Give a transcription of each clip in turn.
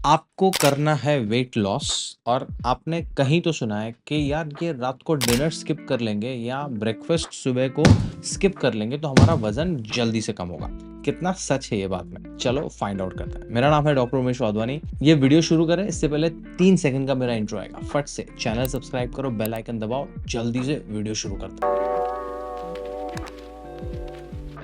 आपको करना है वेट लॉस और आपने कहीं तो सुना है कि यार ये रात को डिनर स्किप कर लेंगे या ब्रेकफास्ट सुबह को स्किप कर लेंगे तो हमारा वजन जल्दी से कम होगा। कितना सच है ये बात में? चलो फाइंड आउट करते हैं। मेरा नाम है डॉक्टर उमेश वाधवानी। ये वीडियो शुरू करें इससे पहले 3 सेकंड का मेरा इंट्रो आएगा। फट से चैनल सब्सक्राइब करो, बेल आइकन दबाओ, जल्दी से वीडियो शुरू करते हैं।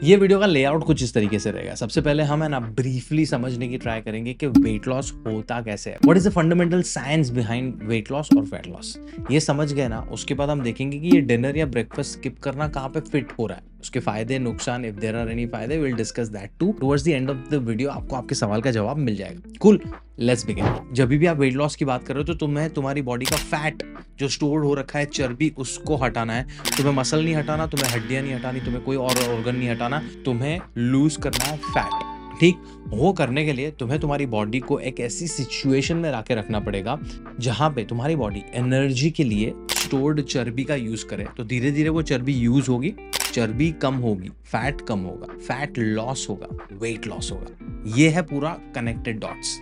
ये वीडियो का लेआउट कुछ इस तरीके से रहेगा। सबसे पहले हम है ना ब्रीफली समझने की ट्राई करेंगे कि वेट लॉस होता कैसे है। What is the fundamental science behind weight loss और फैट लॉस। ये समझ गए ना, उसके बाद हम देखेंगे कि ये डिनर या ब्रेकफास्ट स्किप करना कहाँ पे फिट हो रहा है, उसके फायदे नुकसान, इफ देयर आर एनी फायदे will discuss that too. Towards the end of the video आपको आपके सवाल का जवाब मिल जाएगा। Cool, let's begin. जब भी आप वेट लॉस की बात कर रहे हो तो तुम्हें तुम्हारी बॉडी का फैट जो स्टोर हो रखा है, चर्बी, उसको हटाना है। तुम्हें मसल नहीं हटाना, तुम्हें हड्डियां नहीं हटानी, तुम्हें कोई और ऑर्गन नहीं हटाना, तुम्हें लूज करना है फैट। ठीक, वो करने के लिए तुम्हें तुम्हारी बॉडी को एक ऐसी सिचुएशन में लाके रखना पड़ेगा जहां पे तुम्हारी बॉडी एनर्जी के लिए स्टोर्ड चर्बी का यूज करे। तो धीरे धीरे वो चर्बी यूज होगी, चर्बी कम होगी, फैट कम होगा, फैट लॉस होगा, वेट लॉस होगा। ये है पूरा कनेक्टेड डॉट्स।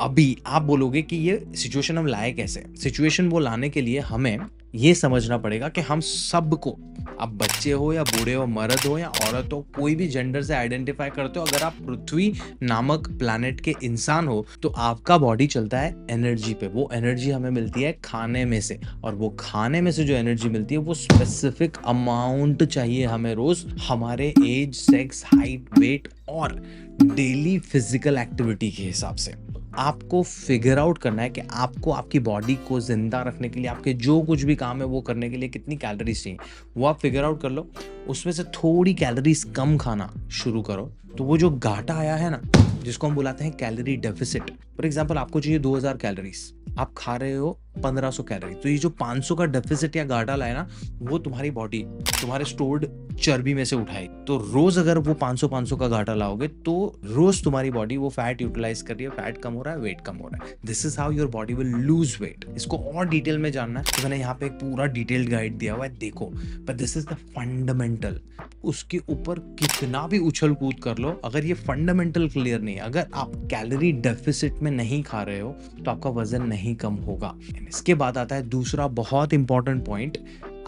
अभी आप बोलोगे कि ये सिचुएशन हम लाए कैसे? सिचुएशन वो लाने के लिए हमें ये समझना पड़ेगा कि हम सबको, अब बच्चे हो या बूढ़े हो, मर्द हो या औरत हो, कोई भी जेंडर से आइडेंटिफाई करते हो, अगर आप पृथ्वी नामक प्लैनेट के इंसान हो तो आपका बॉडी चलता है एनर्जी पे। वो एनर्जी हमें मिलती है खाने में से, और वो खाने में से जो एनर्जी मिलती है वो स्पेसिफिक अमाउंट चाहिए हमें रोज, हमारे एज, सेक्स, हाइट, वेट और डेली फिजिकल एक्टिविटी के हिसाब से। आपको फिगर आउट करना है कि आपको आपकी बॉडी को जिंदा रखने के लिए, आपके जो कुछ भी काम है वो करने के लिए कितनी कैलोरीज चाहिए, वो आप फिगर आउट कर लो। उसमें से थोड़ी कैलोरीज कम खाना शुरू करो तो वो जो घाटा आया है ना, जिसको हम बुलाते हैं कैलोरी डेफिसिट। फॉर एग्जांपल, आपको चाहिए 2000 कैलोरीज, आप खा रहे हो 1500 कैलोरी, तो ये जो 500 का डेफिसिट या घाटा लाए ना, वो तुम्हारी बॉडी तुम्हारे स्टोर्ड चर्बी में से उठाएगी। तो रोज अगर वो 500 का घाटा लाओगे तो रोज तुम्हारी बॉडी वो फैट यूटिलाइज कर रही है, फैट कम हो रहा है, वेट कम हो रहा है। This is how your body will lose weight. इसको और डिटेल में जानना है तो मैंने यहाँ पे एक पूरा डिटेल्ड गाइड दिया हुआ है, देखो। But this is the fundamental. उसके ऊपर कितना भी उछल कूद कर लो, अगर ये फंडामेंटल क्लियर नहीं है, अगर आप कैलोरी डेफिसिट में नहीं खा रहे हो तो आपका वजन नहीं कम होगा। इसके बाद आता है दूसरा बहुत इंपॉर्टेंट पॉइंट।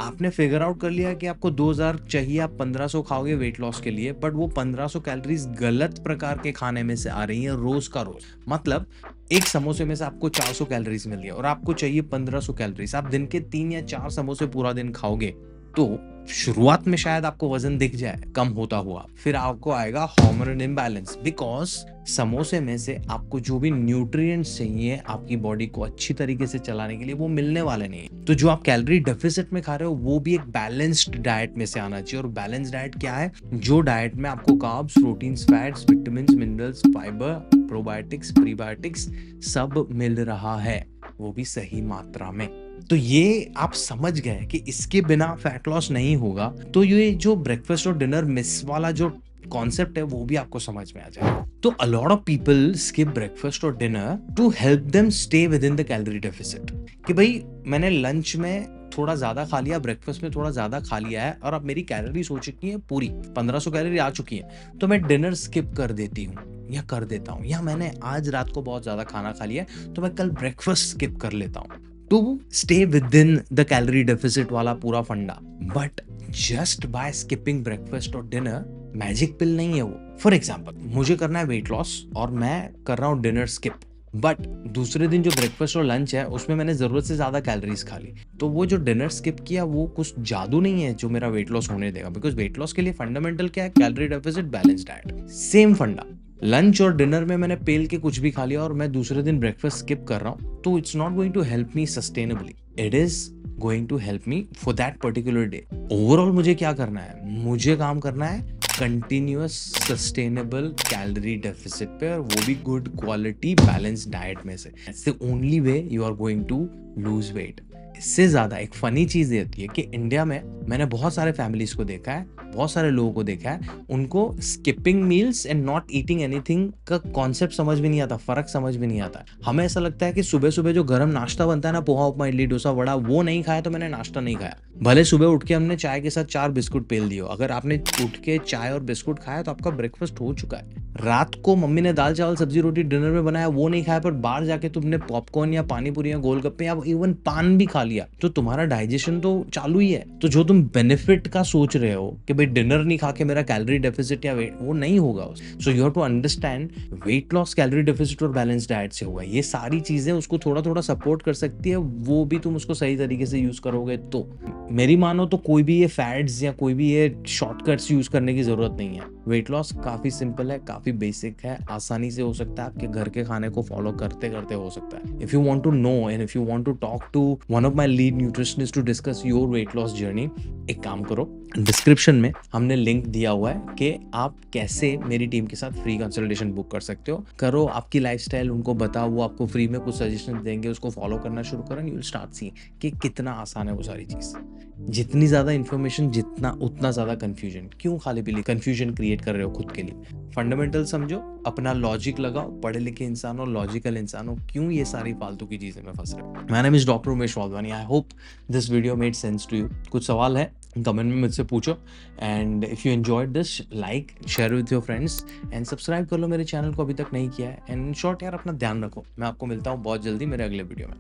आपने फिगर आउट कर लिया कि आपको 2000 चाहिए, आप 1500 खाओगे वेट लॉस के लिए, बट वो 1500 कैलोरीज गलत प्रकार के खाने में से आ रही है रोज का रोज। मतलब एक समोसे में से आपको 400 कैलोरीज मिल रही है और आपको चाहिए 1500 कैलोरीज। आप दिन के 3 या 4 समोसे पूरा दिन खाओगे तो शुरुआत में शायद आपको वजन दिख जाए कम होता हुआ, फिर आपको आएगा हार्मोन इम्बैलेंस, बिकॉज समोसे में से आपको जो भी न्यूट्रिएंट्स चाहिए आपकी बॉडी को अच्छी तरीके से चलाने के लिए वो मिलने वाले नहीं है। तो जो आप कैलोरी डेफिसिट में खा रहे हो वो भी एक बैलेंस्ड डाइट में से आना चाहिए। और बैलेंस डाइट क्या है? जो डाइट में आपको carbs, proteins, fats, vitamins, minerals, fibre, probiotics, prebiotics सब मिल रहा है, वो भी सही मात्रा में। तो ये आप समझ गए कि इसके बिना फैट लॉस नहीं होगा। तो ये जो ब्रेकफास्ट और डिनर मिस वाला जो कॉन्सेप्ट है वो भी आपको समझ में आ जाए। तो a lot of people skip breakfast और dinner to help them stay within the calorie deficit. कि भाई मैंने लंच में थोड़ा ज्यादा खा लिया, ब्रेकफास्ट में थोड़ा ज्यादा खा लिया है और अब मेरी कैलोरीज हो चुकी है पूरी 1500 कैलोरी आ चुकी है, तो मैं डिनर स्किप कर देती हूँ या कर देता हूँ, या मैंने आज रात को बहुत ज्यादा खाना खा लिया है तो मैं कल ब्रेकफास्ट स्किप कर लेता हूँ to stay within the calorie deficit वाला पूरा फंडा। But just by skipping breakfast और डिनर मैजिक पिल नहीं है वो। फॉर एग्जाम्पल, मुझे करना है वेट लॉस और मैं कर रहा हूँ डिनर स्किप, बट दूसरे दिन जो ब्रेकफास्ट और लंच है उसमें मैंने जरूरत से ज्यादा कैलोरीज खा ली, तो वो जो डिनर स्किप किया वो कुछ जादू नहीं है जो मेरा वेट लॉस होने देगा। बिकॉज वेट लॉस के लिए फंडामेंटल क्या है? Calorie deficit, balance diet. Same फंडा, लंच और डिनर में मैंने पेल के कुछ भी खा लिया और मैं दूसरे दिन ब्रेकफास्ट स्किप कर रहा हूँ, तो it's not going to help me sustainably, it is going to help me for that particular day. Overall मुझे क्या करना है? मुझे काम करना है कंटिन्यूअस सस्टेनेबल कैलोरी डेफिसिट पे, और वो भी गुड क्वालिटी बैलेंस डाइट में से। That's the only way you are going to lose weight. इससे ज़्यादा एक फ़नी चीज़ ये होती है कि इंडिया में मैंने बहुत सारे फैमिलीज़ को देखा है, बहुत सारे लोगों को देखा है, उनको skipping meals and not eating anything का कॉन्सेप्ट समझ में नहीं आता, फ़र्क समझ में नहीं आता। हमें ऐसा लगता है कि सुबह-सुबह जो गरम नाश्ता बनता है ना, पोहा, उपमा, इडली, डोसा, वड़ा, वो नहीं खाया तो मैंने नाश्ता नहीं खाया। भले सुबह उठ के हमने चाय के साथ 4 बिस्कुट पेल दिए हो, अगर आपने उठ के चाय और बिस्कुट खाया तो आपका ब्रेकफ़ास्ट हो चुका है। रात को मम्मी ने दाल, चावल, सब्ज़ी, रोटी डिनर में बनाया, वो नहीं खाया, पर बाहर जाके तुमने पॉपकॉर्न या पानी पूरी या गोलगप्पे या इवन पान भी खा लिया, तो तुम्हारा डाइजेशन तो चालू ही है। तो जो तुम बेनिफिट का सोच रहे हो कि भाई डिनर नहीं खा के मेरा कैलोरी डेफिसिट या वेट, वो नहीं होगा। So you have to understand weight loss calorie deficit और बैलेंस डाइट से होगा। ये सारी चीज़ें उसको थोड़ा-थोड़ा सपोर्ट कर सकती है, वो भी तुम उसको सही तरीके से यूज़ करोगे तो। मेरी मानो तो कोई भी ये फैड्स या कोई भी ये शॉर्टकट्स यूज़ करने की ज़रूरत नहीं है। वेट लॉस काफ़ी सिंपल है, काफ़ी बेसिक है, आसानी से हो सकता है, आपके घर के खाने को फॉलो करते-करते हो सकता है। If you want to know and if you want to talk to one of my lead nutritionist to discuss your weight loss journey, एक काम करो, डिस्क्रिप्शन में हमने लिंक दिया हुआ है कि आप कैसे मेरी टीम के साथ फ्री कंसल्टेशन बुक कर सकते हो। करो आपकी लाइफस्टाइल उनको बताओ, वो आपको फ्री में कुछ सजेशन देंगे, उसको फॉलो करना शुरू करो, यू विल स्टार्ट सी कि कितना आसान है वो सारी चीज़। जितनी ज़्यादा इन्फॉर्मेशन जितना उतना ज़्यादा कन्फ्यूजन। क्यों खाली-पीली कन्फ्यूजन क्रिएट कर रहे हो खुद के लिए? फंडामेंटल समझो, अपना लॉजिक लगाओ, पढ़े लिखे इंसान हो, लॉजिकल इंसान हो, क्यों ये सारी फालतू की चीज़ें में फँस रहे हो? My name is doctor Umesh Wadhwani. I hope this video made sense to you. कुछ सवाल है कमेंट में मुझसे पूछो, and if you enjoyed this, like share with your friends and subscribe कर लो मेरे चैनल को अभी तक नहीं किया है। एंड इन शॉर्ट यार, अपना ध्यान रखो। मैं आपको मिलता हूँ बहुत जल्दी मेरे अगले वीडियो में।